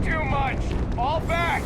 too much! All back!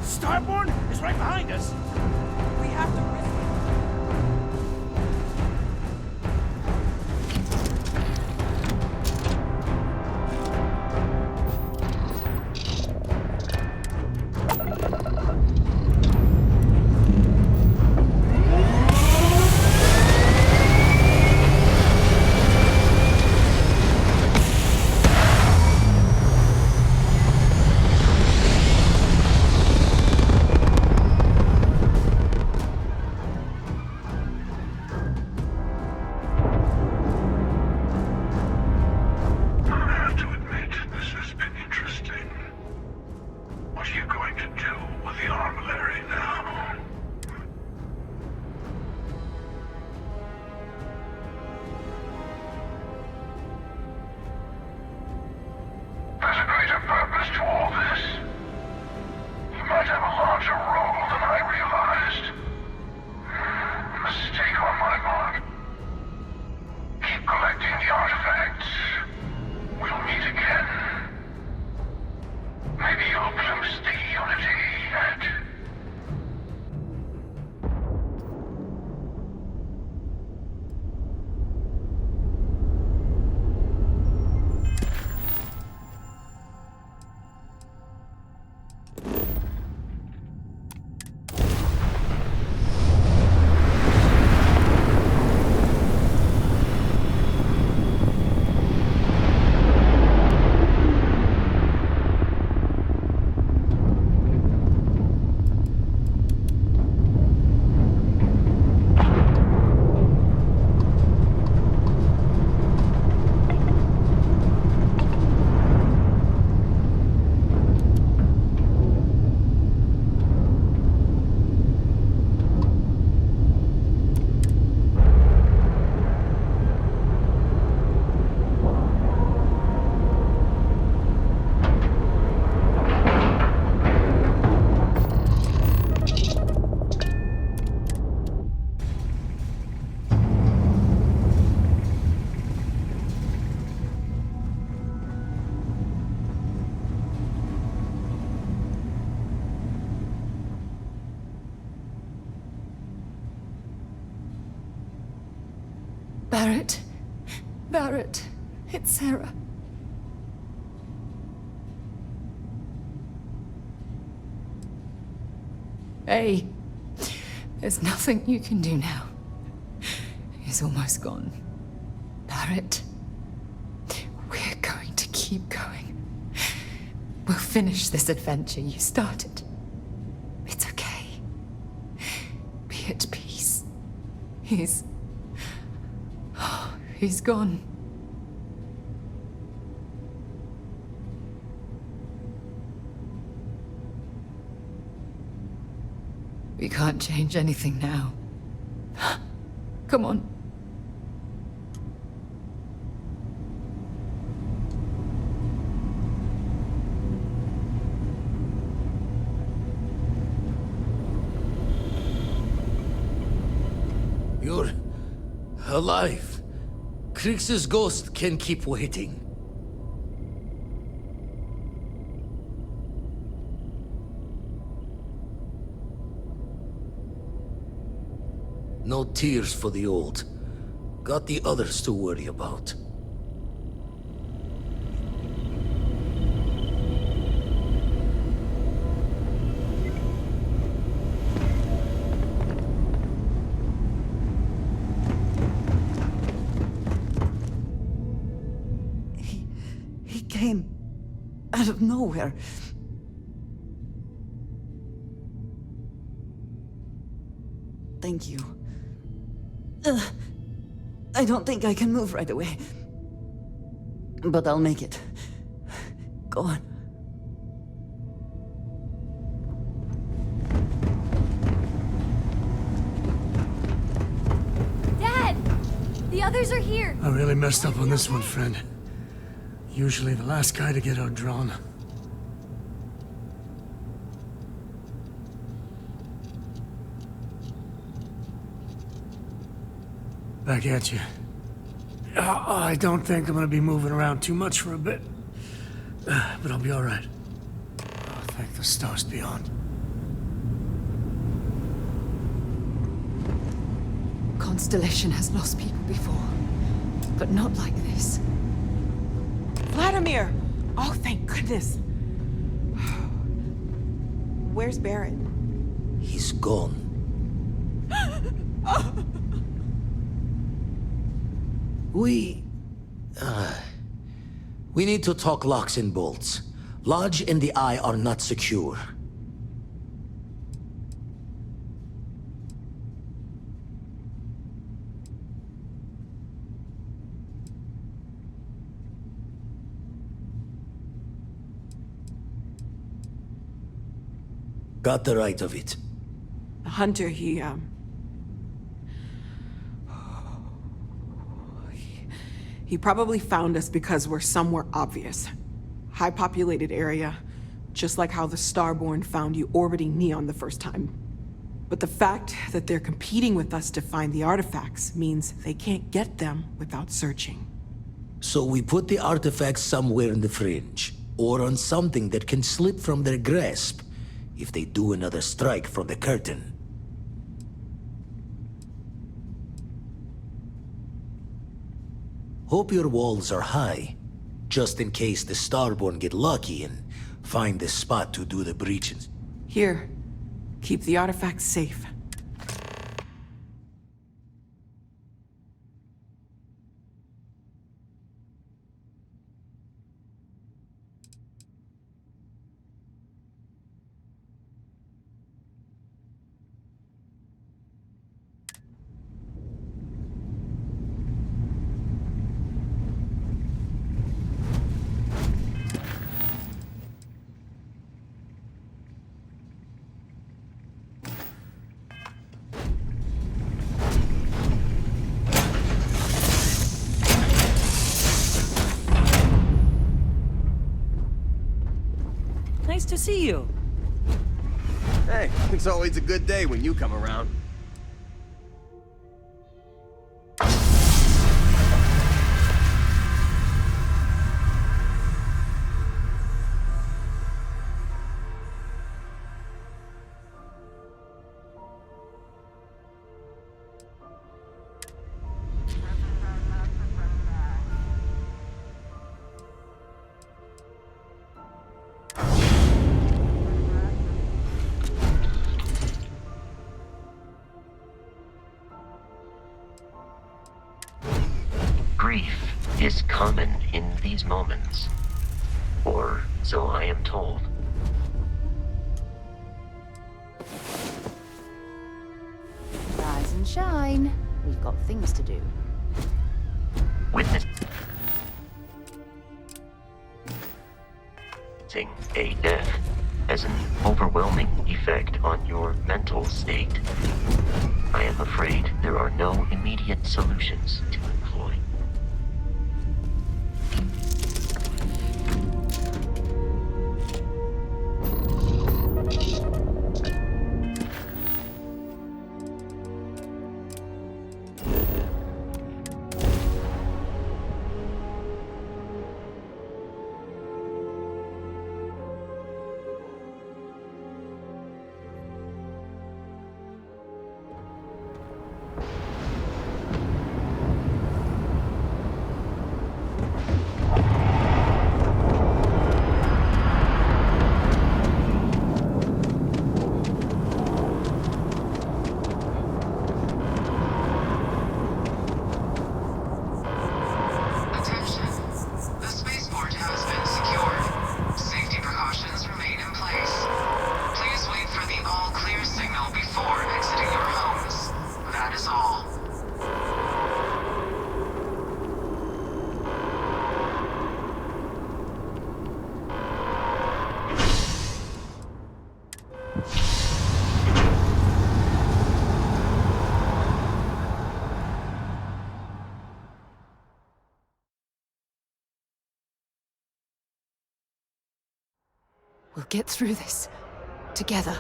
Starborn is right behind us. We have to risk it. Barrett. Barrett. It's Sarah. Hey. There's nothing you can do now. He's almost gone. Barrett. We're going to keep going. We'll finish this adventure you started. It's okay. Be at peace. He's gone. We can't change anything now. Come on. You're alive. Krix's ghost can keep waiting. No tears for the old. Got the others to worry about. He came out of nowhere. Thank you. I don't think I can move right away. But I'll make it. Go on. Dad! The others are here. I really messed up on this one, friend. Usually the last guy to get outdrawn. Back at you. I don't think I'm gonna be moving around too much for a bit. But I'll be alright. Thank the stars beyond. Constellation has lost people before, but not like this. Vladimir! Oh, thank goodness. Where's Barrett? He's gone. We need to talk locks and bolts. Lodge and the Eye are not secure. Got the right of it. Hunter, he probably found us because we're somewhere obvious. High-populated area, just like how the Starborn found you orbiting Neon the first time. But the fact that they're competing with us to find the artifacts means they can't get them without searching. So we put the artifacts somewhere in the fringe, or on something that can slip from their grasp if they do another strike from the curtain. Hope your walls are high, just in case the Starborn get lucky and find the spot to do the breaches. Here, keep the artifacts safe. Nice to see you. Hey, it's always a good day when you come around. Grief is common in these moments, or so I am told. Rise and shine. We've got things to do. Witnessing a death has an overwhelming effect on your mental state. I am afraid there are no immediate solutions to employ. We'll get through this. Together.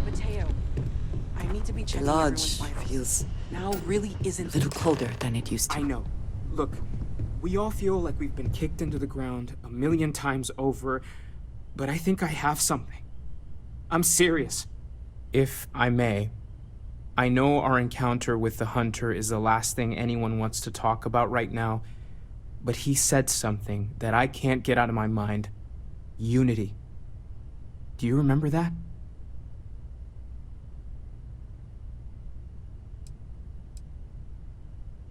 Mateo, I need to be The checking lodge everyone's vitals. feels Now really isn't a little colder than it used to. I know. Look, we all feel like we've been kicked into the ground 1,000,000 times over, but I think I have something. I'm serious. If I may, I know our encounter with the hunter is the last thing anyone wants to talk about right now, but he said something that I can't get out of my mind. Unity. Do you remember that?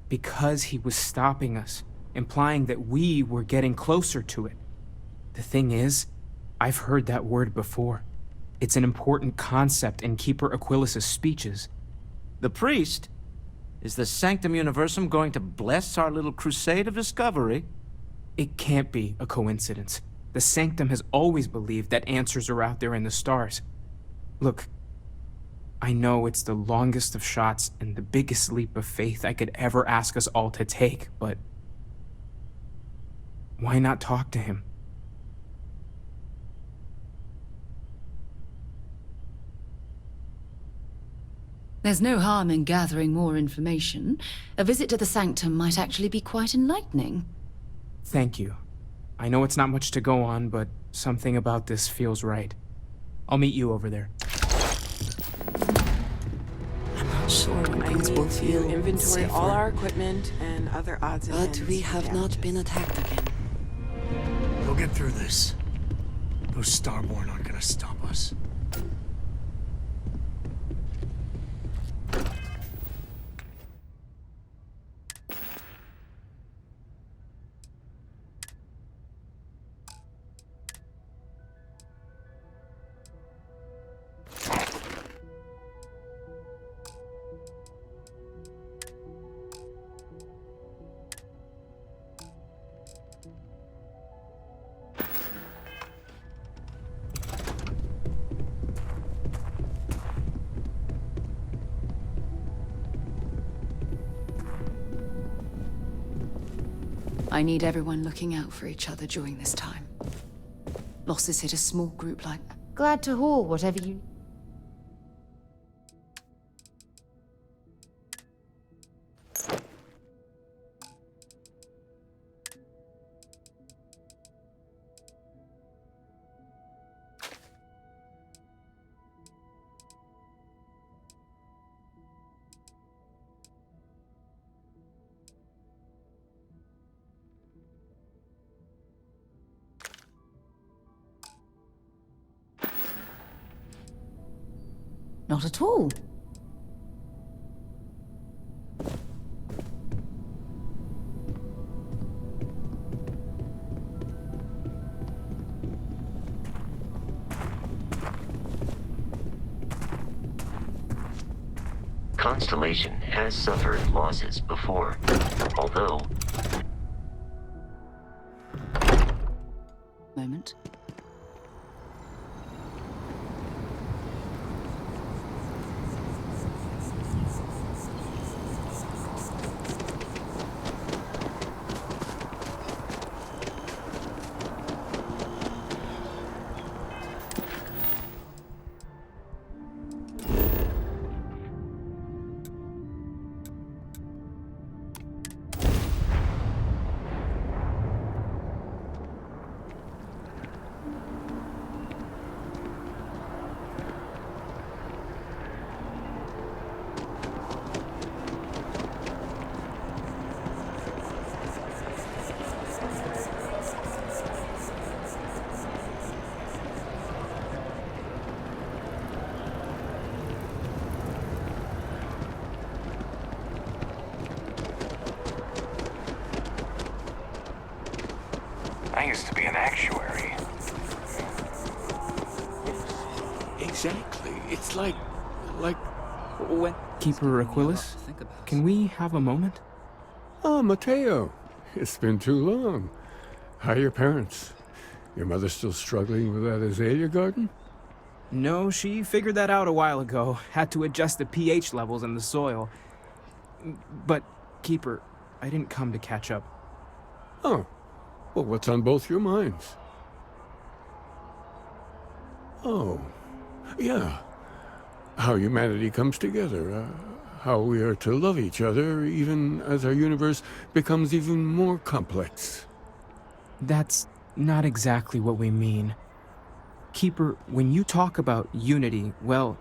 Because he was stopping us, implying that we were getting closer to it. The thing is, I've heard that word before. It's an important concept in Keeper Aquilas's speeches. The priest? Is the Sanctum Universum going to bless our little crusade of discovery? It can't be a coincidence. The Sanctum has always believed that answers are out there in the stars. Look, I know it's the longest of shots and the biggest leap of faith I could ever ask us all to take, but why not talk to him? There's no harm in gathering more information. A visit to the Sanctum might actually be quite enlightening. Thank you. I know it's not much to go on, but something about this feels right. I'll meet you over there. I'm not sure when I things need will to feel inventory safer. all our equipment and other odds and But ends we for have not damages. been attacked again. We'll get through this. Those Starborn aren't gonna stop us. I need everyone looking out for each other during this time. Losses hit a small group like... Glad to haul whatever you... Not at all. Constellation has suffered losses before, although Moment. exactly. It's like... When Keeper Aquilus, can we have a moment? Oh, Mateo. It's been too long. How are your parents? Your mother still struggling with that azalea garden? No, she figured that out a while ago. Had to adjust the pH levels in the soil. But, Keeper, I didn't come to catch up. Oh. Well, what's on both your minds? Oh. Yeah. How humanity comes together. How we are to love each other even as our universe becomes even more complex. That's not exactly what we mean. Keeper, when you talk about unity, well,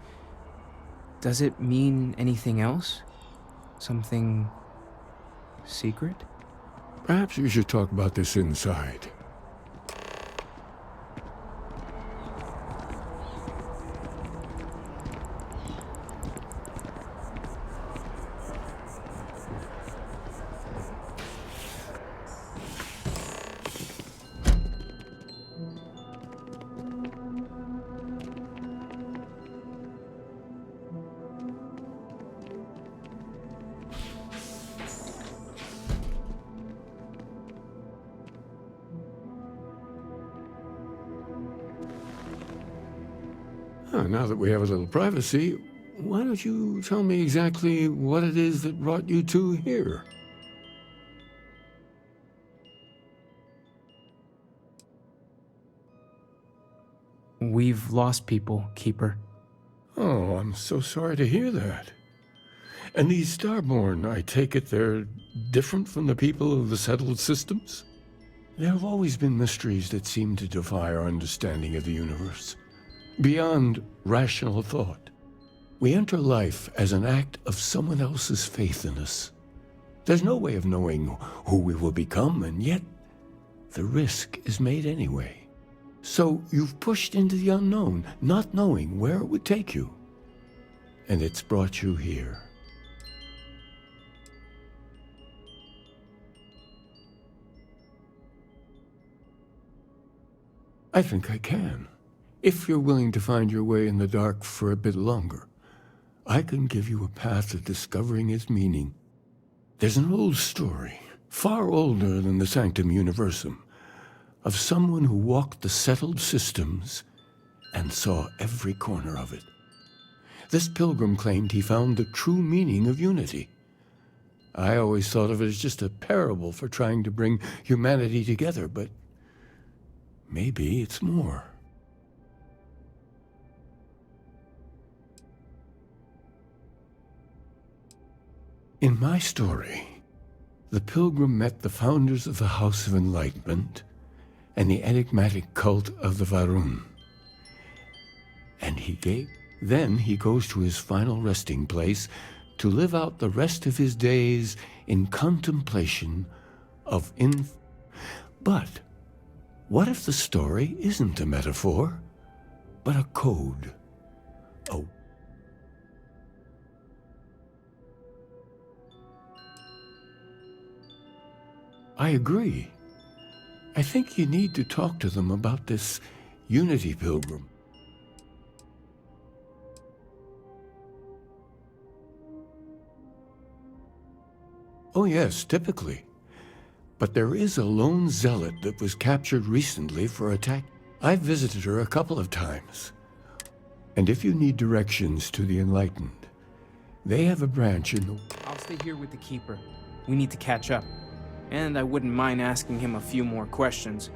does it mean anything else? Something secret? Perhaps we should talk about this inside. Now that we have a little privacy, why don't you tell me exactly what it is that brought you two here? We've lost people, Keeper. Oh, I'm so sorry to hear that. And these Starborn, I take it they're different from the people of the settled systems? There have always been mysteries that seem to defy our understanding of the universe. Beyond rational thought, we enter life as an act of someone else's faith in us. There's no way of knowing who we will become, and yet the risk is made anyway. So you've pushed into the unknown, not knowing where it would take you. And it's brought you here. I think I can. If you're willing to find your way in the dark for a bit longer, I can give you a path to discovering its meaning. There's an old story, far older than the Sanctum Universum, of someone who walked the settled systems and saw every corner of it. This pilgrim claimed he found the true meaning of unity. I always thought of it as just a parable for trying to bring humanity together, but maybe it's more. In my story, the pilgrim met the founders of the House of Enlightenment and the enigmatic cult of the Varun. And then he goes to his final resting place to live out the rest of his days in contemplation of But what if the story isn't a metaphor, but a code? I agree. I think you need to talk to them about this Unity Pilgrim. Oh yes, typically. But there is a lone zealot that was captured recently for attack. I've visited her a couple of times. And if you need directions to the Enlightened, they have a branch in the... I'll stay here with the Keeper. We need to catch up. And I wouldn't mind asking him a few more questions.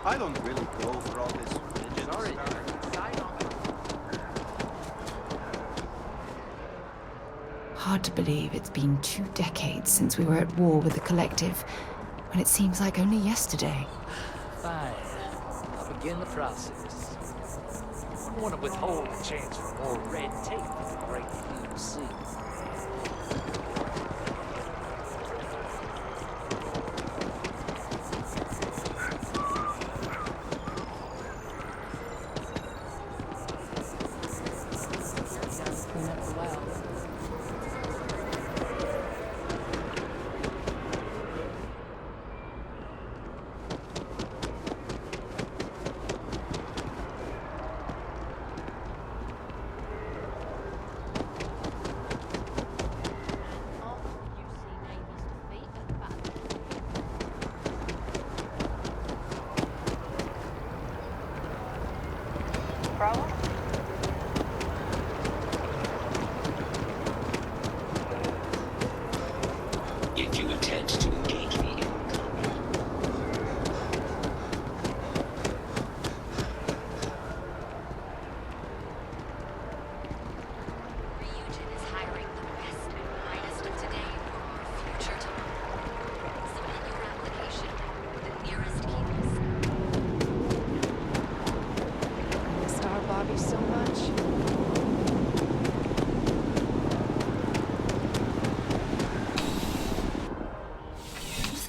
I don't really go for all this religion. Sorry. Hard to believe it's been 2 decades since we were at war with the Collective, when it seems like only yesterday. Fine. I'll begin the process. I want to withhold the chance for more red tape to break the UC.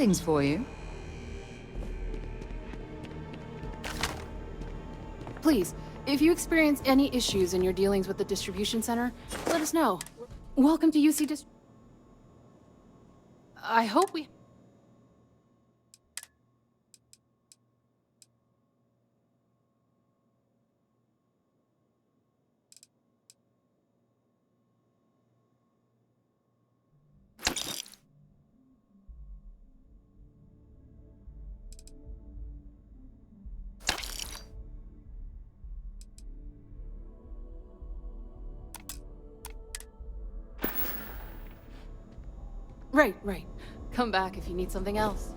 things for you. Please, if you experience any issues in your dealings with the distribution center, let us know. Welcome to UC I hope we... Right. Come back if you need something else.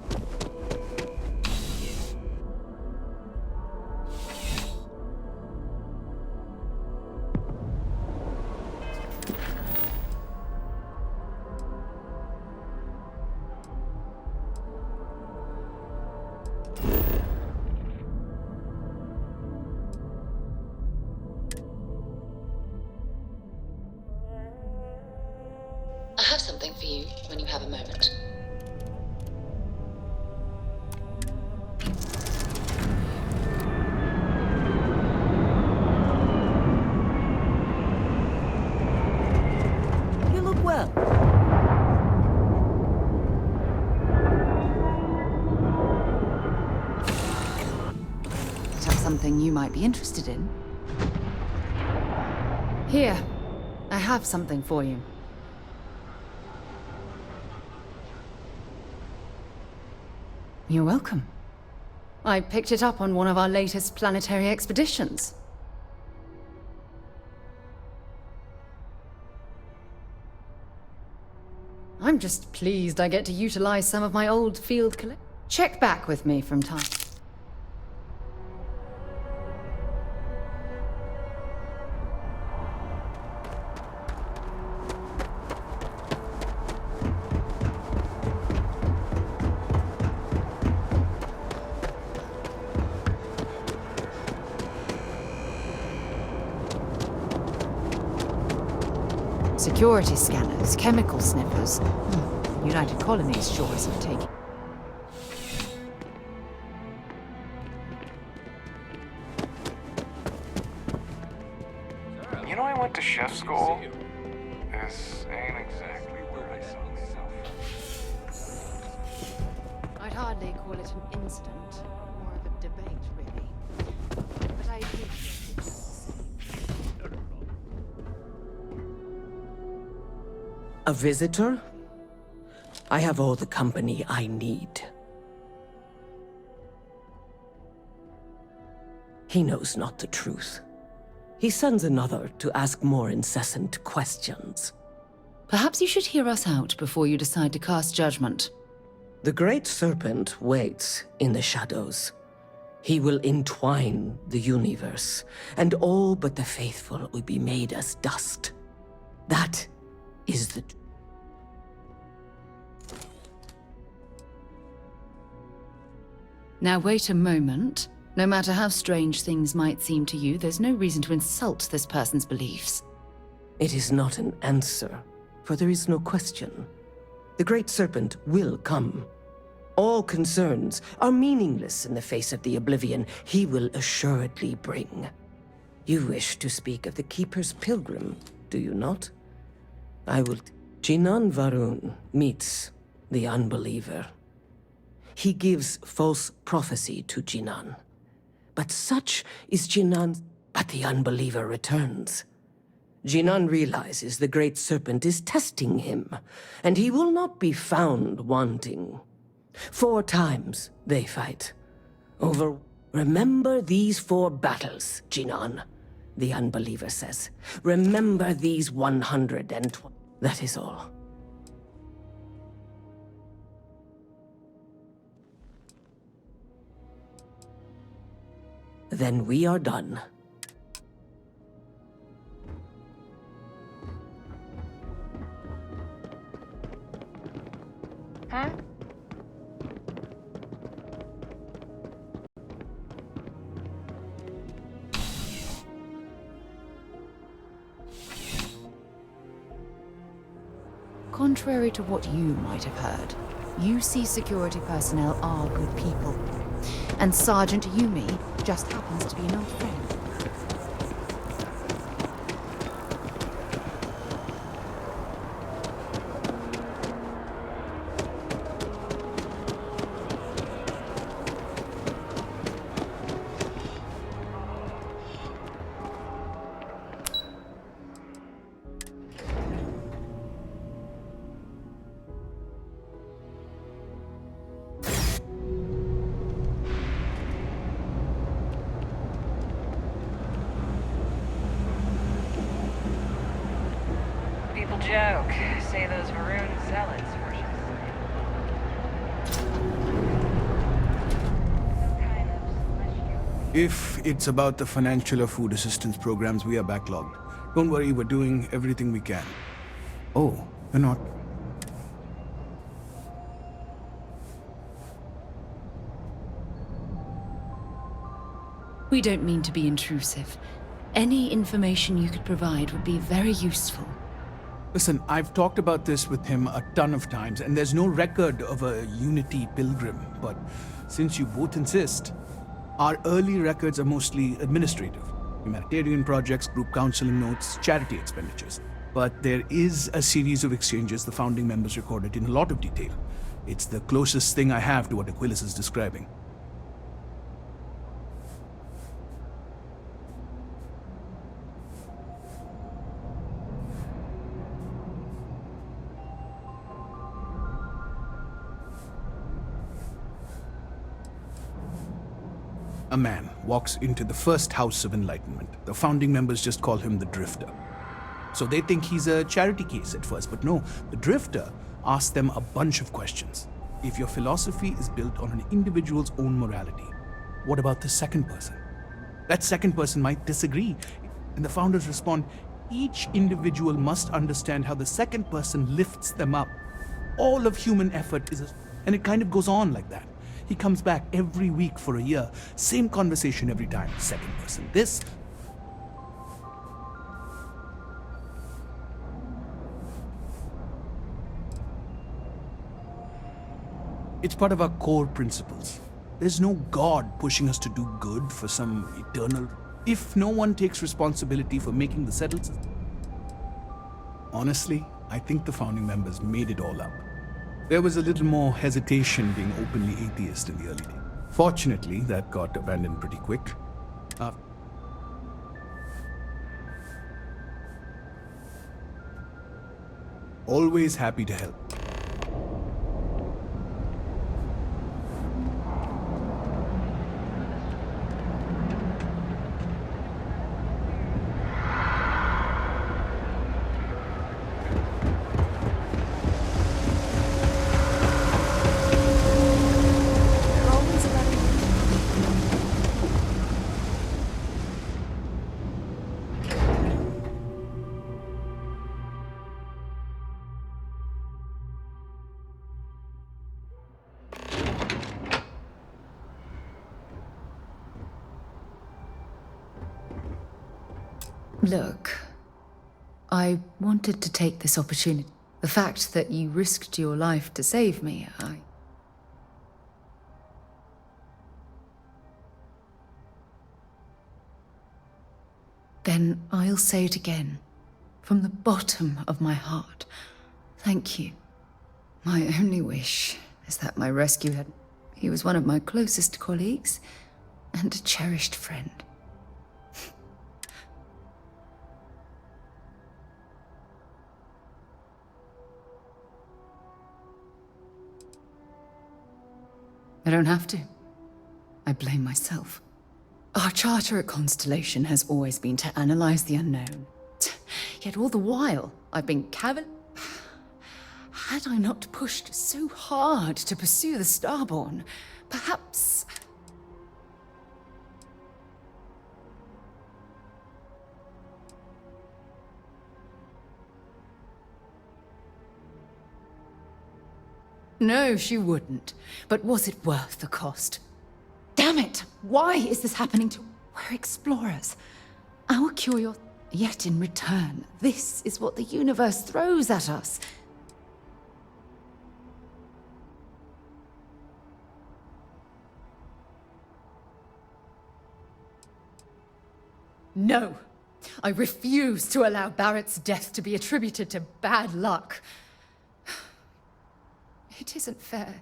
I have something for you when you have a moment. You look well. Is that something you might be interested in? Here, I have something for you. You're welcome. I picked it up on one of our latest planetary expeditions. I'm just pleased I get to utilize some of my old field collect. Check back with me from time. Security scanners, chemical sniffers. United Colonies sure isn't taking. You know, I went to chef school. This ain't exactly where I saw myself. I'd hardly call it an incident, more of a debate, really. But I appreciate it. A visitor? I have all the company I need. He knows not the truth. He sends another to ask more incessant questions. Perhaps you should hear us out before you decide to cast judgment. The Great Serpent waits in the shadows. He will entwine the universe, and all but the faithful will be made as dust. That is the... Now wait a moment. No matter how strange things might seem to you, there's no reason to insult this person's beliefs. It is not an answer, for there is no question. The Great Serpent will come. All concerns are meaningless in the face of the oblivion he will assuredly bring. You wish to speak of the Keeper's Pilgrim, do you not? I will... Jinan Varun meets the unbeliever. He gives false prophecy to Jinan. But such is Jinan... But the unbeliever returns. Jinan realizes the Great Serpent is testing him, and he will not be found wanting. 4 times they fight. Over... Remember these 4 battles, Jinan, the unbeliever says. Remember these 120... That is all. Then we are done. Huh? Contrary to what you might have heard, UC security personnel are good people. And Sergeant Yumi just happens to be an old friend. People joke, say those maroon zealots worship. If it's about the financial or food assistance programs, we are backlogged. Don't worry, we're doing everything we can. Oh, we're not. We don't mean to be intrusive. Any information you could provide would be very useful. Listen, I've talked about this with him a ton of times, and there's no record of a Unity pilgrim. But since you both insist, our early records are mostly administrative. Humanitarian projects, group counseling notes, charity expenditures. But there is a series of exchanges the founding members recorded in a lot of detail. It's the closest thing I have to what Aquilas is describing. A man walks into the first house of enlightenment. The founding members just call him the Drifter. So they think he's a charity case at first, but no, the Drifter asks them a bunch of questions. If your philosophy is built on an individual's own morality, what about the second person? That second person might disagree. And the founders respond, each individual must understand how the second person lifts them up. All of human effort is and it kind of goes on like that. He comes back every week for a year. Same conversation every time. Second person. This. It's part of our core principles. There's no God pushing us to do good for some eternal. If no one takes responsibility for making the settled system. Honestly, I think the founding members made it all up. There was a little more hesitation being openly atheist in the early days. Fortunately, that got abandoned pretty quick. Always happy to help. Look, I wanted to take this opportunity. The fact that you risked your life to save me, Then I'll say it again, from the bottom of my heart. Thank you. My only wish is that my rescue had... He was one of my closest colleagues and a cherished friend. I don't have to. I blame myself. Our charter at Constellation has always been to analyze the unknown. Yet all the while, I've been Had I not pushed so hard to pursue the Starborn, perhaps... No, she wouldn't. But was it worth the cost? Damn it! Why is this happening to... We're explorers. Our curiosity... Yet in return, this is what the universe throws at us. No! I refuse to allow Barrett's death to be attributed to bad luck. It isn't fair.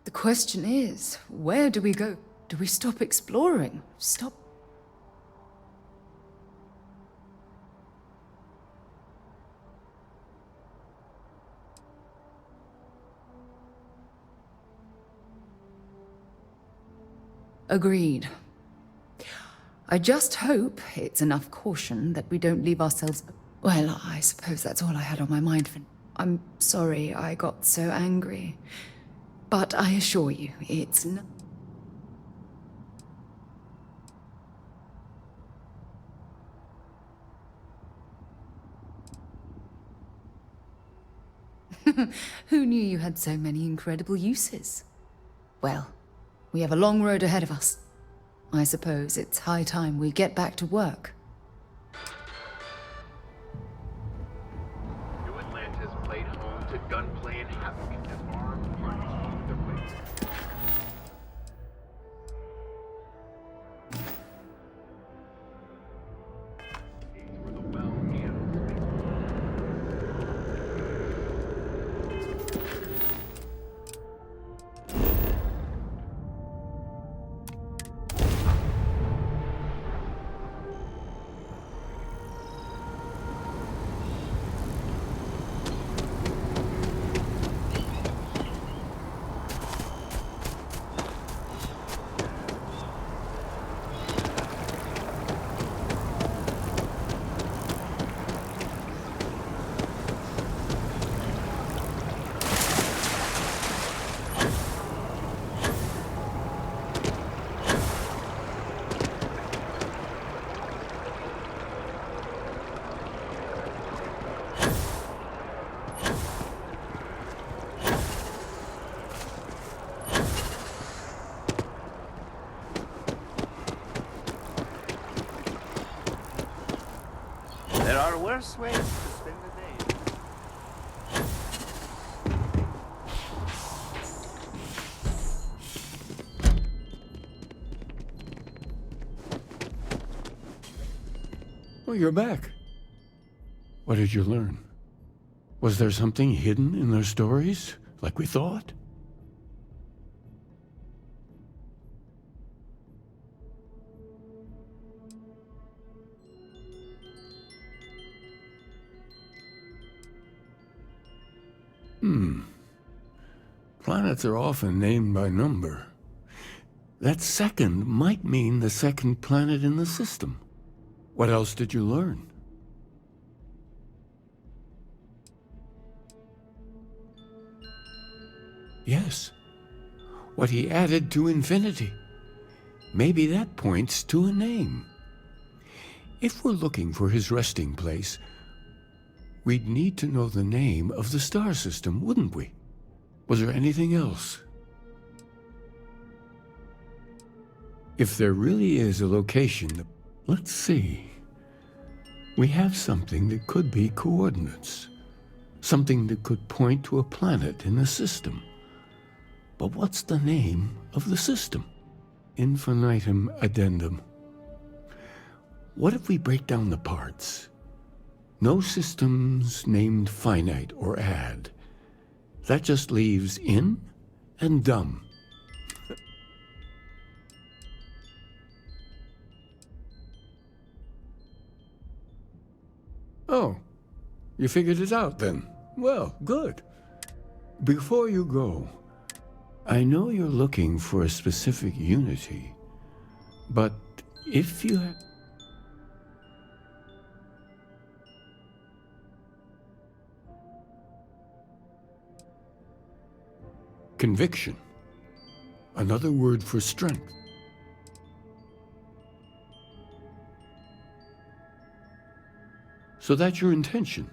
The question is, where do we go? Do we stop exploring? Stop... Agreed. I just hope it's enough caution that we don't leave ourselves... Well, I suppose that's all I had on my mind for... I'm sorry I got so angry. But I assure you, it's not... Who knew you had so many incredible uses? Well, we have a long road ahead of us. I suppose it's high time we get back to work. New Atlantis played home to gunplay and havoc as armed parties moved their way. These were the well-handled There are worse ways to spend the day. Oh, you're back. What did you learn? Was there something hidden in their stories, like we thought? Planets are often named by number. That second might mean the second planet in the system. What else did you learn? Yes. What he added to infinity. Maybe that points to a name. If we're looking for his resting place, we'd need to know the name of the star system, wouldn't we? Was there anything else? If there really is a location, let's see. We have something that could be coordinates. Something that could point to a planet in the system. But what's the name of the system? Infinitum addendum. What if we break down the parts? No systems named finite or add. That just leaves in and dumb. Oh, you figured it out then. Well, good. Before you go, I know you're looking for a specific unity, but if you have... Conviction. Another word for strength. So that's your intention.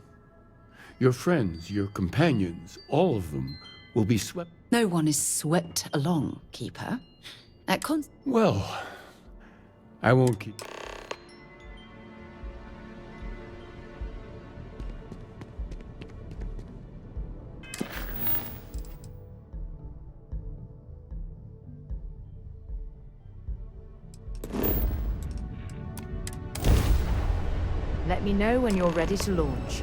Your friends, your companions, all of them will be swept... No one is swept along, Keeper. Well, I won't keep... Let me know when you're ready to launch.